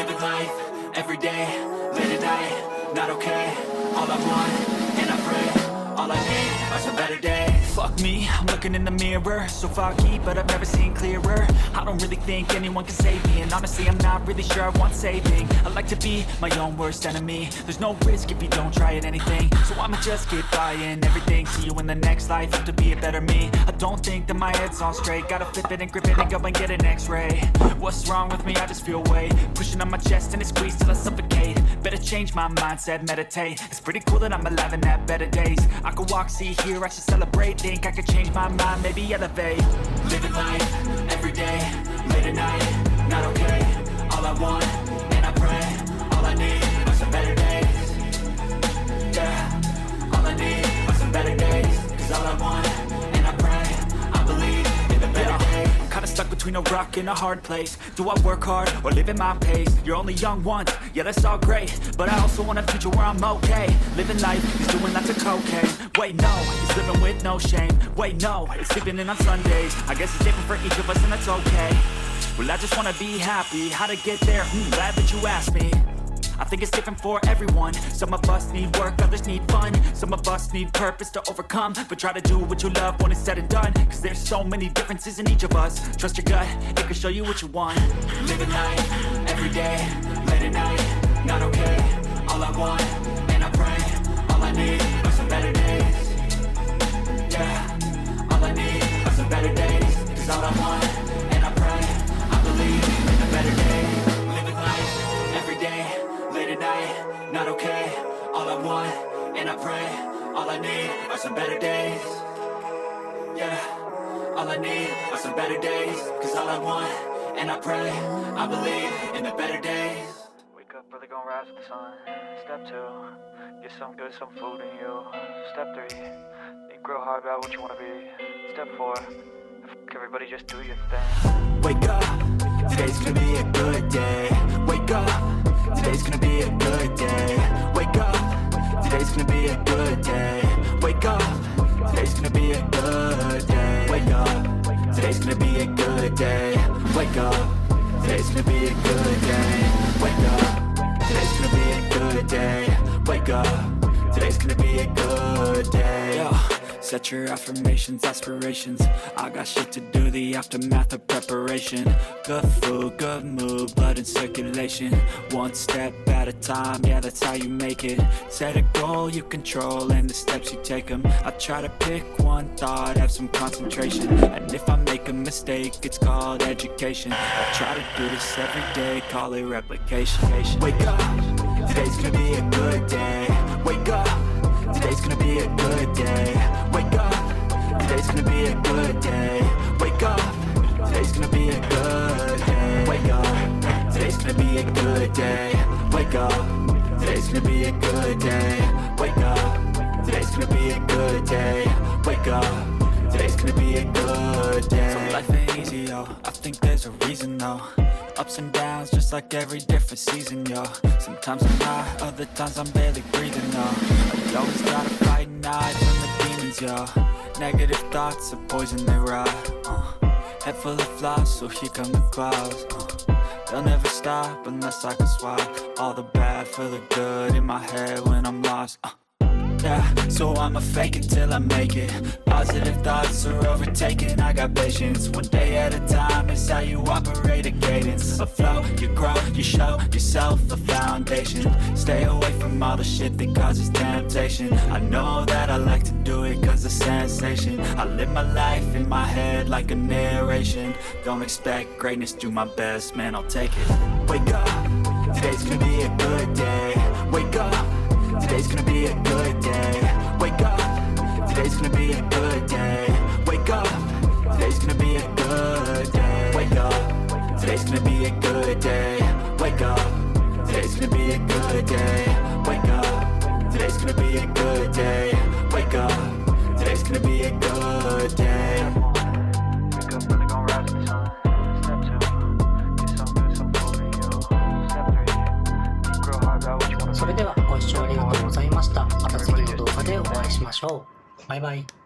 Living life, everyday, late at night, not okay. All I want, and I pray, all I need are some better days. Fuck me, I'm looking in the mirror, so foggy, but I've never seen clearer. I don't really think anyone can save me, and honestly I'm not really sure I want saving. I like to be my own worst enemy. There's no risk if you don't try at anything, so I'ma just get buying everything. See you in the next life, have to be a better me. I don't think that my head's on straight, gotta flip it and grip it and go and get an x-ray. What's wrong with me? I just feel weight pushing on my chest and it squeezes till I suffocate. Better change my mindset, meditate. It's pretty cool that I'm alive and have better days. I could walk, see, hear, I should celebrate. Think I could change my mind, maybe elevate. Living life, everyday, late at night, not okay. All I want, and I pray, all I need are some better days. Yeah, all I need are some better days. Cause all I want, and I pray, I believe in the better days. Kinda stuck between a rock and a hard place. Do I work hard or live at my pace? You're only young once, yeah that's all great, but I also want a future where I'm okay. Living life is doing lots of cocaine. Wait no, it's living with no shame. Wait no, it's sleeping in on Sundays. I guess it's different for each of us and that's okay. Well I just wanna be happy, how to get there, glad that you asked me. I think it's different for everyone. Some of us need work, others need fun. Some of us need purpose to overcome. But try to do what you love when it's said and done. Cause there's so many differences in each of us. Trust your gut, it can show you what you want. Living life, everyday, late at night, not okay. All I want, and I pray, all I need are some better days. Yeah, all I need are some better days. Cause all I want, and I pray, I believe in a better day. Living life, everyday, late at night, not okay. All I want, and I pray, all I need are some better days. Yeah, all I need are some better days. Cause all I want, and I pray, I believe in the better days. Wake up, brother, gonna rise with the sun. Step 2, get some good, some food in you. Step 3, think real hard about what you wanna be. Step 4, everybody just do your thing. Wake up, today's gonna be a good day. Wake up, today's gonna be a good day. Wake up, today's gonna be a good day. Wake up, today's gonna be a good day. Wake up, today's gonna be a good day. Wake up, today's gonna be a good day. Wake up, today's gonna be a good day. Wake up, today's gonna be a good day. Yo. Set your affirmations, aspirations. I got shit to do, the aftermath of preparation. Good food, good mood, blood in circulation. One step at a time, yeah that's how you make it. Set a goal you control and the steps you take them. I try to pick one thought, have some concentration. And if I make a mistake, it's called education. I try to do this every day, call it replication. Wake up, today's gonna be a good day. Wake up, today's gonna be a good day. Wake up, today's gonna be a good day. Wake up, today's gonna be a good day. Wake up, today's gonna be a good day. Wake up, today's gonna be a good day. Wake up, today's gonna be a good day. Wake up, today's gonna be a good day. So life ain't easy, yo, I think there's a reason though. Ups and downs, just like every different season, yo. Sometimes I'm high, other times I'm barely breathing, yo. I always gotta fight and hide from the demons, yo. Negative thoughts are poison, they rot. Head full of flies, so here come the clouds. They'll never stop unless I can swap all the bad for the good in my head when I'm lost. Yeah, so I'ma fake it till I make it. Positive thoughts are overtaken, I got patience. One day at a time is how you operate a cadence. A flow, you grow, you show yourself a foundation. Stay away from all the shit that causes temptation. I know that I like to do it cause of sensation. I live my life in my head like a narration. Don't expect greatness, do my best, man, I'll take it. Wake up, today's gonna be a good day. Wake up, today's gonna be a good day. Wake up, today's gonna be a good day. Wake up, today's gonna be a good day. Wake up, today's gonna be a good day. Wake up, today's gonna be a good day. Wake up, today's gonna be a good day. Wake up, today's gonna be a good day. Wake up, brother, gonna rise with the sun. Step 2, get some good, some food in you. Step 3, think real hard about what you wanna be. それではご視聴ありがとうございました。また次の動画でお会いしましょう。バイバイ。